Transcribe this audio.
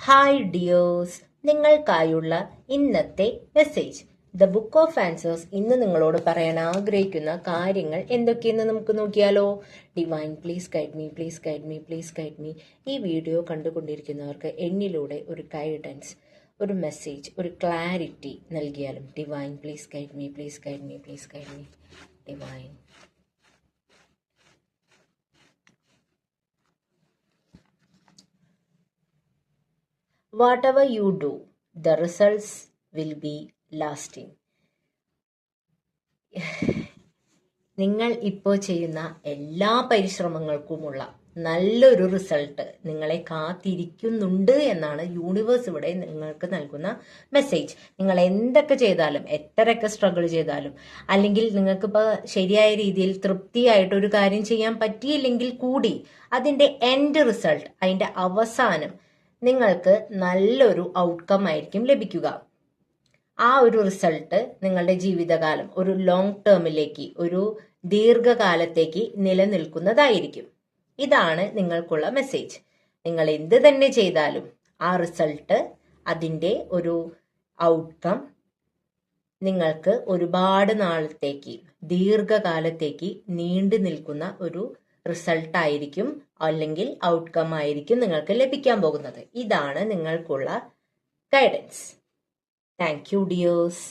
Hi dears, നിങ്ങൾക്കായുള്ള ഇന്നത്തെ message. The book of answers ഇന്ന് നിങ്ങളോട് പറയാൻ ആഗ്രഹിക്കുന്ന കാര്യങ്ങൾ എന്തൊക്കെയെന്ന് നമുക്ക് നോക്കിയാലോ. Divine please guide me, please guide me, please guide me. ഈ വീഡിയോ കണ്ടുകൊണ്ടിരിക്കുന്നവർക്ക് എന്നിലൂടെ ഒരു ഗൈഡൻസ്, ഒരു മെസ്സേജ്, ഒരു ക്ലാരിറ്റി നൽകിയാലും. Divine please guide me, please guide me, please guide me. Divine. Whatever you do, the results will be lasting. നിങ്ങൾ ഇപ്പോൾ ചെയ്യുന്ന എല്ലാ പരിശ്രമങ്ങൾക്കുമുള്ള നല്ലൊരു റിസൾട്ട് നിങ്ങളെ കാത്തിരിക്കുന്നുണ്ട് എന്നാണ് യൂണിവേഴ്സ് ഇവിടെ നിങ്ങൾക്ക് നൽകുന്ന മെസ്സേജ്. നിങ്ങൾ എന്തൊക്കെ ചെയ്താലും, എത്രയൊക്കെ സ്ട്രഗിൾ ചെയ്താലും, അല്ലെങ്കിൽ നിങ്ങൾക്കിപ്പോൾ ശരിയായ രീതിയിൽ തൃപ്തിയായിട്ട് ഒരു കാര്യം ചെയ്യാൻ പറ്റിയില്ലെങ്കിൽ കൂടി അതിന്റെ എൻഡ് റിസൾട്ട്, അതിന്റെ അവസാനം നിങ്ങൾക്ക് നല്ലൊരു ഔട്ട്കം ആയിരിക്കും ലഭിക്കുക. ആ ഒരു റിസൾട്ട് നിങ്ങളുടെ ജീവിതകാലം, ഒരു ലോങ് ടേമിലേക്ക്, ഒരു ദീർഘകാലത്തേക്ക് നിലനിൽക്കുന്നതായിരിക്കും. ഇതാണ് നിങ്ങൾക്കുള്ള മെസ്സേജ്. നിങ്ങൾ എന്ത് തന്നെ ചെയ്താലും ആ റിസൾട്ട്, അതിൻ്റെ ഒരു ഔട്ട്കം നിങ്ങൾക്ക് ഒരുപാട് നാളത്തേക്ക്, ദീർഘകാലത്തേക്ക് നീണ്ടു നിൽക്കുന്ന ഒരു റിസൾട്ട് ആയിരിക്കും, അല്ലെങ്കിൽ ഔട്ട്കം ആയിരിക്കും നിങ്ങൾക്ക് ലഭിക്കാൻ പോകുന്നത്. ഇതാണ് നിങ്ങൾക്കുള്ള ഗൈഡൻസ്. Thank you dears.